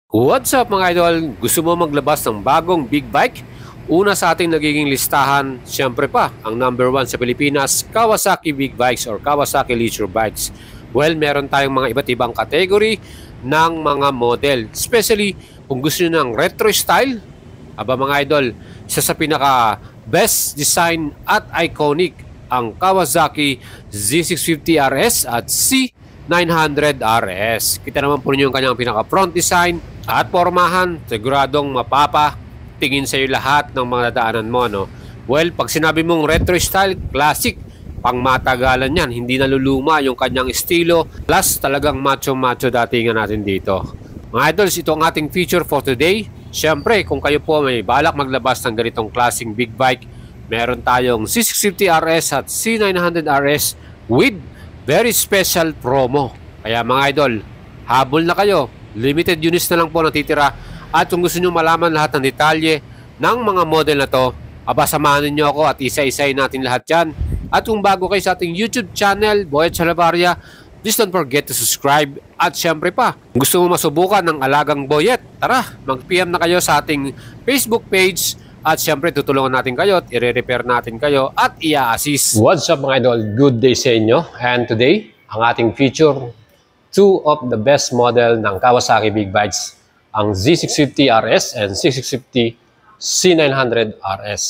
What's up mga idol? Gusto mo maglabas ng bagong big bike? Una sa ating nagiging listahan, syempre pa, ang number 1 sa Pilipinas, Kawasaki Big Bikes or Kawasaki Leisure Bikes. Well, meron tayong mga iba't ibang category ng mga model. Especially kung gusto nyo ng retro style, aba mga idol, isa sa pinaka best design at iconic ang Kawasaki Z650 RS at C900 RS. Kita naman po ninyo yung kanyang pinaka front design at pormahan, siguradong mapapatingin sa iyo lahat ng mga dadaanan mo, no? Well, pag sinabi mong retro style, classic, pangmatagalan yan, hindi naluluma yung kanyang estilo, plus talagang macho-macho datingan natin dito. Mga idols, ito ang ating feature for today. Siyempre, kung kayo po may balak maglabas ng ganitong klaseng big bike, meron tayong C650 RS at C900 RS with very special promo. Kaya mga idol, habol na kayo. Limited units na lang po natitira. At kung gusto nyo malaman lahat ng detalye ng mga model na to, aba samahan niyo ako at isa-isayin natin lahat yan. At kung bago kayo sa ating YouTube channel, Boyet Chalabaria, please don't forget to subscribe. At syempre pa, kung gusto mo masubukan ng alagang Boyet, tara, mag-PM na kayo sa ating Facebook page. At syempre, tutulungan natin kayo at i-repair natin kayo at i-assist. What's up mga idol? Good day sa inyo. And today, ang ating feature, two of the best model ng Kawasaki Big Bikes, ang Z650 RS and Z650 C900 RS.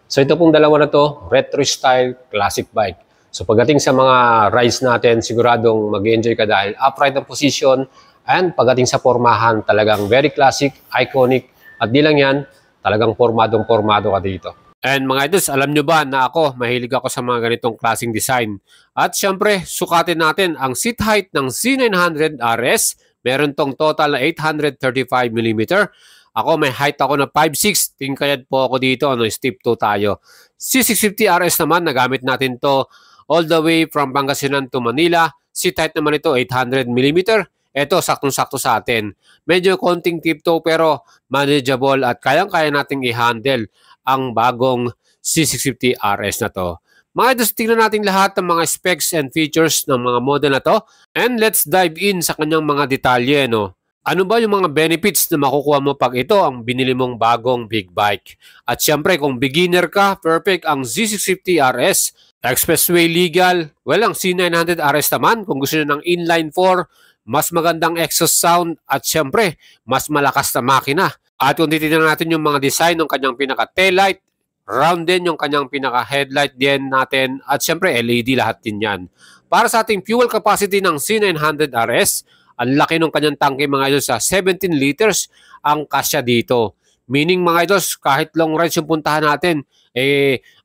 So ito pong dalawa na to, retro style classic bike. So pagdating sa mga rides natin, siguradong mag-enjoy ka dahil upright ang position, and pagdating sa pormahan, talagang very classic, iconic, at di lang yan, talagang pormadong-pormado ka dito. And mga idols, alam nyo ba na ako, mahilig ako sa mga ganitong klaseng design. At syempre, sukatin natin ang seat height ng C900 RS. Meron tong total na 835mm. Ako, may height ako na 5'6". Tingkayad po ako dito, step 2 tayo. C650 RS naman, nagamit natin to all the way from Pangasinan to Manila. Seat height naman ito, 800mm. Ito, saktong-sakto sa atin. Medyo konting tiptoe pero manageable at kayang-kaya nating i-handle ang bagong C650 RS na to. Mga idols, tingnan natin lahat ng mga specs and features ng mga model na to. And let's dive in sa kanyang mga detalye, no? Ano ba yung mga benefits na makukuha mo pag ito ang binili mong bagong big bike? At syempre, kung beginner ka, perfect ang Z650 RS. Expressway legal. Well, ang C900 RS naman, kung gusto nyo ng inline 4, mas magandang exhaust sound at syempre, mas malakas na makina. At kung titignan natin yung mga design ng kanyang pinaka-taillight, round din yung kanyang pinaka-headlight din natin at syempre LED lahat din yan. Para sa ating fuel capacity ng C900 RS, ang laki ng kanyang tangke mga idol sa 17 liters ang kasya dito. Meaning mga idols, kahit long rides yung puntahan natin,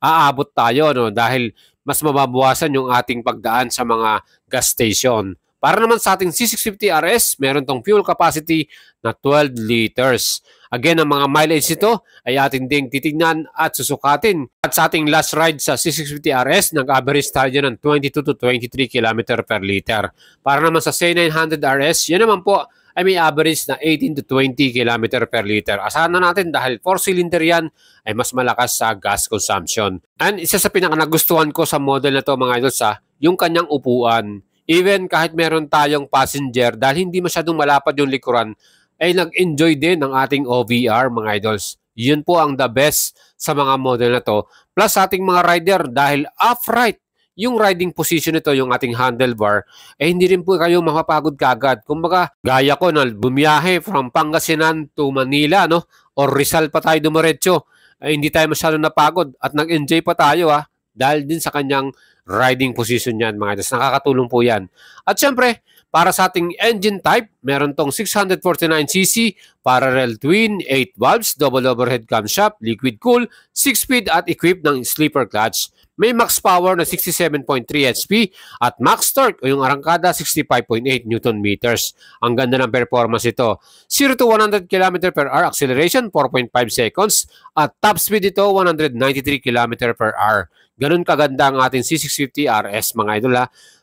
aabot tayo, no? Dahil mas mababawasan yung ating pagdaan sa mga gas station. Para naman sa ating C650 RS, meron tong fuel capacity na 12 liters. Again, ang mga mileage nito ay ating ding titignan at susukatin. At sa ating last ride sa C650 RS, nag-average tayo ng 22 to 23 km per liter. Para naman sa C900 RS, yan naman po ay may average na 18 to 20 km per liter. Asahan na natin dahil 4-cylinder yan ay mas malakas sa gas consumption. And isa sa pinaka-nagustuhan ko sa model na to mga idol yung kanyang upuan. Even kahit meron tayong passenger, dahil hindi masyadong malapad yung likuran, ay nag-enjoy din ng ating OVR mga idols. Yun po ang the best sa mga model na to. Plus sa ating mga rider, dahil upright yung riding position nito, yung ating handlebar, hindi rin po kayo mapapagod kagad. Kumbaga, gaya ko na bumiyahe from Pangasinan to Manila, no? Or Rizal pa tayo dumiretso, hindi tayo masyadong napagod at nag-enjoy pa tayo, dahil din sa kanyang riding position yan mga idols. Nakakatulong po yan. At syempre, para sa ating engine type, meron tong 649cc, parallel twin, 8 valves, double overhead camshaft, liquid cool, 6-speed at equipped ng sleeper clutch. May max power na 67.3 HP at max torque o yung arangkada 65.8 Newton meters. Ang ganda ng performance ito. 0 to 100 km per hour acceleration, 4.5 seconds at top speed ito 193 km per hour. Ganun kaganda ang ating C650 RS mga idol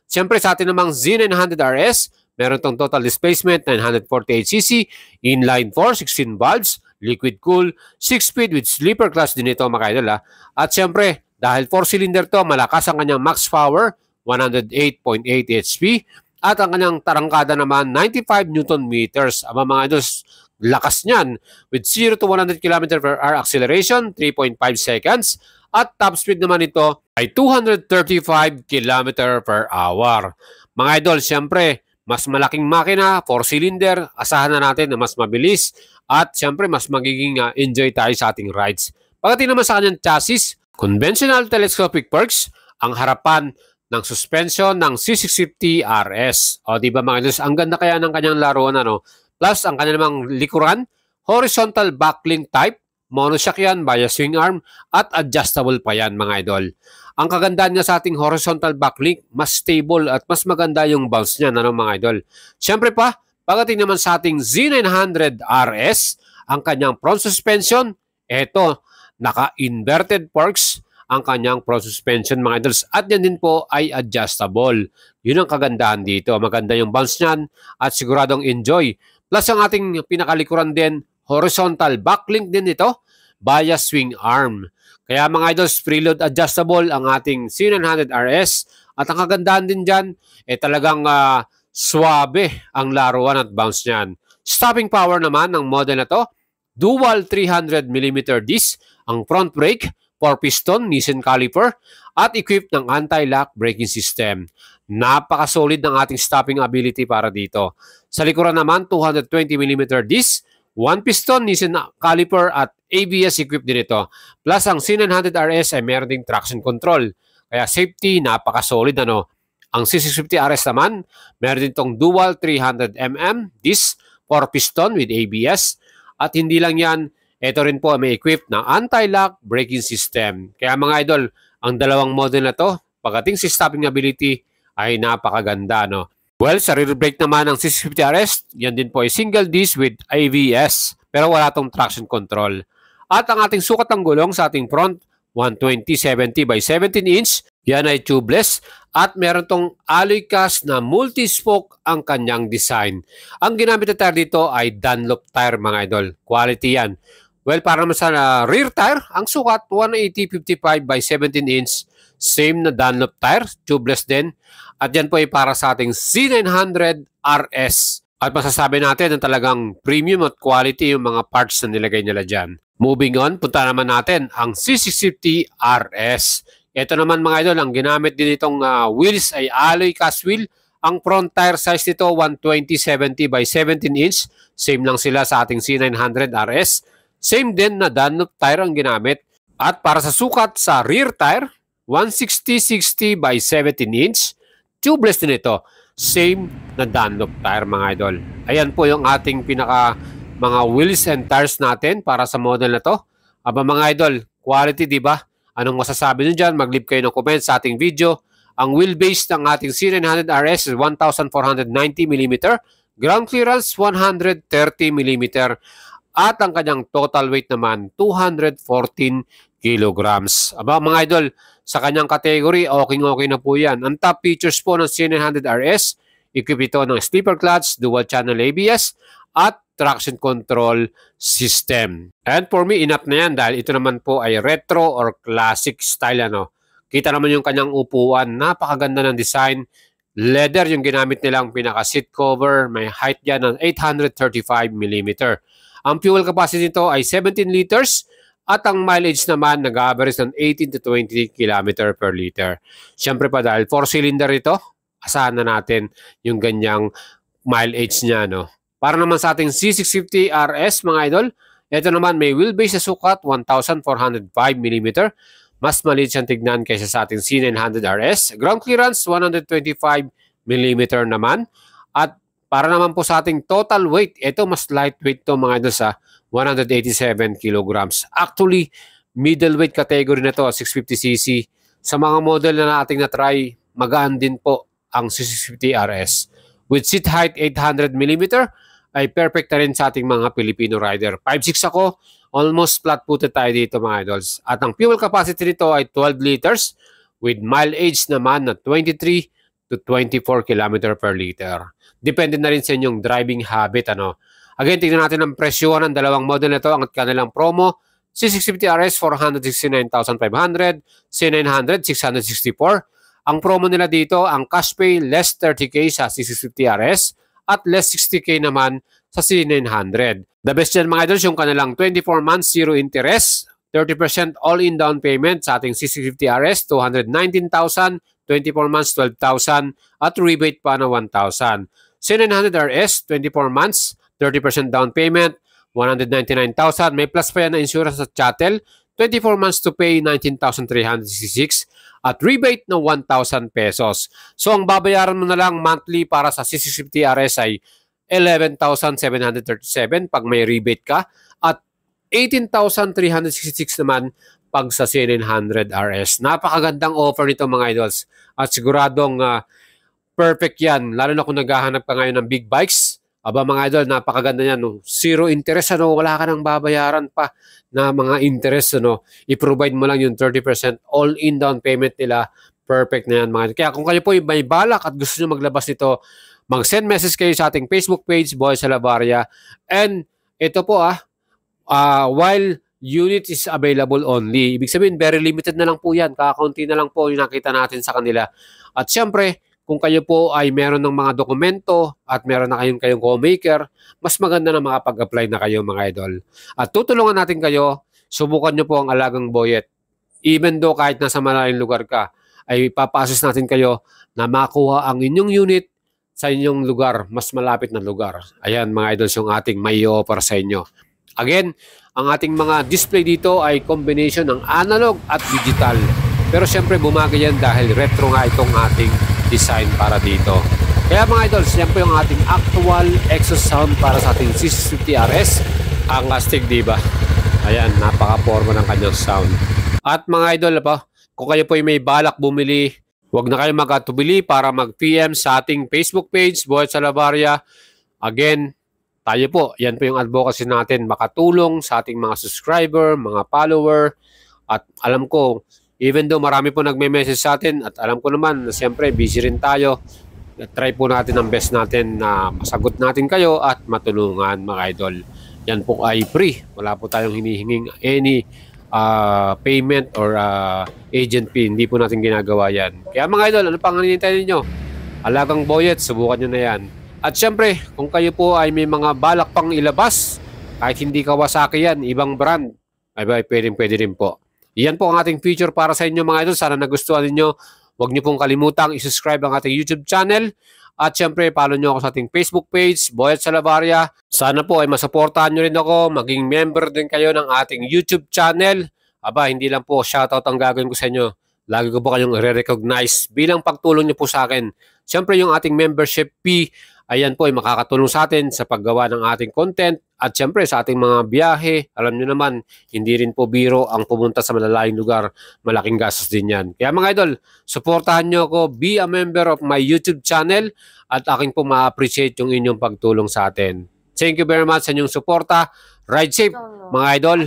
Siyempre sa atin namang Z900 RS, meron tong total displacement 948cc, inline 4, 16 valves, liquid cool, 6-speed with sleeper clutch din ito mga idol At siyempre, dahil 4-cylinder to, malakas ang kanyang max power, 108.8 HP, at ang kanyang tarangkada naman 95 Newton meters. Aba mga idols, lakas niyan with 0 to 100 km per hour acceleration, 3.5 seconds. At top speed naman ito ay 235 km per hour. Mga idol, siyempre, mas malaking makina, 4-cylinder, asahan na natin na mas mabilis at siyempre mas magiging enjoy tayo sa ating rides. Pagdating naman sa kanyang chassis, conventional telescopic perks, ang harapan ng suspension ng C650 RS. O di ba mga idol, ang ganda kaya ng kanyang laruan ano. Plus ang kanyang namang likuran, horizontal backlink type, monoshock yan, bias swing arm, at adjustable pa yan mga idol. Ang kagandaan niya sa ating horizontal backlink, mas stable at mas maganda yung bounce niya, ano mga idol. Siyempre pa, pagdating naman sa ating Z900 RS, ang kanyang front suspension, eto, naka-inverted forks ang kanyang front suspension mga idols. At yan din po ay adjustable. Yun ang kagandahan dito. Maganda yung bounce niyan at siguradong enjoy. Plus ang ating pinakalikuran din, horizontal backlink din ito, bias swing arm. Kaya mga idols, preload adjustable ang ating C900 RS. At ang kagandahan din dyan, talagang swabe ang laruan at bounce niyan. Stopping power naman ng model na to, dual 300mm disc, ang front brake, 4-piston Nissan caliper, at equipped ng anti-lock braking system. Napaka-solid ng ating stopping ability para dito. Sa likuran naman, 220mm disc, 1-piston Nissan caliper at ABS equipped din ito. Plus, ang C900 RS ay meron ding traction control. Kaya safety, napaka-solid ano. Ang C650 RS naman, meron din itong dual 300mm disc, 4-piston with ABS. At hindi lang yan, ito rin po may equipped ng anti-lock braking system. Kaya mga idol, ang dalawang model na to, pagdating sa stopping ability, ay napakaganda, no? Well, sa rear brake naman ng C650 RS, yan din po ay single disc with ABS, pero wala tong traction control. At ang ating sukat ng gulong sa ating front, 120/70 by 17 inch, yan ay tubeless, at meron tong alloy cast na multi-spoke ang kanyang design. Ang ginamit na tire dito ay Dunlop tire mga idol. Quality yan. Well, para naman sa rear tire, ang sukat 180/55 by 17 inch, same na Dunlop tire, tubeless din. At yan po ay para sa ating C900 RS. At masasabi natin na talagang premium at quality yung mga parts na nilagay nila dyan. Moving on, punta naman natin ang C650 RS. Ito naman mga idol, ang ginamit din itong wheels ay alloy cast wheel. Ang front tire size nito 120/70 by 17 inch. Same lang sila sa ating C900 RS. Same din na Dunlop tire ang ginamit. At para sa sukat sa rear tire, 160/60 by 17 inch. Tubeless din ito. Same na Dunlop tire mga idol. Ayan po yung ating mga wheels and tires natin para sa model na to. Aba mga idol, quality di ba? Anong masasabi nyo dyan? Mag-leave kayo ng comment sa ating video. Ang wheelbase ng ating C900 RS is 1,490mm. Ground clearance 130mm. At ang kanyang total weight naman 214 kilograms. Aba mga idol, sa kanyang category, okay na po yan. Ang top features po ng C900 RS, equip ito ng sleeper clutch, dual channel ABS, at traction control system. And for me, enough na yan dahil ito naman po ay retro or classic style. Ano. Kita naman yung kanyang upuan, napakaganda ng design. Leather yung ginamit nilang pinaka-seat cover, may height yan ng 835mm. Ang fuel capacity nito ay 17 liters at ang mileage naman nag-average ng 18 to 20 km per liter. Siyempre pa dahil 4-cylinder ito, asahan na natin yung ganyang mileage niya. No? Para naman sa ating C650 RS mga idol, ito naman may wheelbase na sukat 1,405mm. Mas maliit siyang tignan kaysa sa ating C900 RS. Ground clearance 125mm naman. At para naman po sa ating total weight, ito mas lightweight to mga idol sa 187 kilograms. Actually, middleweight category na to, 650cc. Sa mga model na ating na-try, magaan din po ang C650 RS. With seat height 800mm, ay perfect na rin sa ating mga Filipino rider. 5'6" ako, almost flat-footed tayo dito mga idols. At ang fuel capacity nito ay 12 liters with mileage naman na 23 to 24 km per liter. Depende na rin sa inyong driving habit. Ano. Again, tingnan natin ang presyo ng dalawang model nito. Ang kanilang promo, C650 RS 469,500, C900 664. Ang promo nila dito, ang cash pay less 30k sa C650 RS at less 60k naman sa C900. The best dyan mga idol, yung kanilang 24 months, zero interest, 30% all-in down payment sa ating C650RS, 219,000, 24 months, 12,000, at rebate pa na 1,000. C900RS, 24 months, 30% down payment, 199,000. May plus pa yan na insurance at chattel, 24 months to pay, 19,366, at rebate na 1,000 pesos. So, ang babayaran mo na lang monthly para sa C650RS ay 11,737 pag may rebate ka at 18,366 naman pag sa C900RS. Napakagandang offer nito mga idols at siguradong perfect yan lalo na kung naghahanap ka ngayon ng big bikes. Aba mga idol, napakaganda yan. No? Zero interest, wala ka nang babayaran pa na mga interest. I-provide mo lang yung 30% all-in down payment nila. Perfect na yan mga idol. Kaya kung kayo po may balak at gusto nyo maglabas nito, mag-send message kayo sa ating Facebook page, Boy Salavarria. And ito po while unit is available only, ibig sabihin very limited na lang po yan. Kakaunti na lang po yung nakita natin sa kanila. At syempre, kung kayo po ay meron ng mga dokumento at meron na kayong co-maker, mas maganda na makapag-apply na kayo mga idol. At tutulungan natin kayo, subukan nyo po ang alagang boyet. Even though kahit nasa malayong lugar ka, ay papasis natin kayo na makuha ang inyong unit sa inyong lugar, mas malapit na lugar. Ayan mga idols yung ating may offer sa inyo. Again, ang ating mga display dito ay combination ng analog at digital. Pero siyempre bumagay yan dahil retro nga itong ating design para dito. Kaya mga idols, yan po yung ating actual exhaust sound para sa ating C650RS, ang Astig Diva. Ayan, napaka-forma ng kanyang sound. At mga idol, kung kayo po may balak bumili, huwag na kayo mag-atubili para mag-PM sa ating Facebook page, Boy Salavarria. Again, tayo po, yan po yung advocacy natin, makatulong sa ating mga subscriber, mga follower. At alam ko, even though marami po nagme-message sa atin at alam ko naman na siyempre busy rin tayo, try po natin ang best natin na masagot natin kayo at matulungan mga idol. Yan po ay free. Wala po tayong hinihinging any payment or agent fee. Hindi po natin ginagawa yan. Kaya mga idol, ano pang hinihintay ninyo? Alagang boyet, subukan nyo na yan. At syempre, kung kayo po ay may mga balak pang ilabas, kahit hindi Kawasaki yan, ibang brand, ay pwede rin po. Yan po ang ating feature para sa inyo mga idol. Sana nagustuhan ninyo. Huwag niyo pong kalimutang i-subscribe ang ating YouTube channel. At syempre, follow nyo ako sa ating Facebook page, Boy Salavarria. Sana po ay masuportahan nyo rin ako. Maging member din kayo ng ating YouTube channel. Aba, hindi lang po shoutout ang gagawin ko sa inyo. Lagi ko po kayong re-recognize bilang pagtulong nyo po sa akin. Syempre, yung ating membership fee, ayan po ay makakatulong sa atin sa paggawa ng ating content. At syempre sa ating mga biyahe, alam nyo naman, hindi rin po biro ang pumunta sa malalayong lugar. Malaking gastos din yan. Kaya mga idol, suportahan nyo ako, be a member of my YouTube channel at aking po ma-appreciate yung inyong pagtulong sa atin. Thank you very much sa inyong suporta. Ride safe mga idol.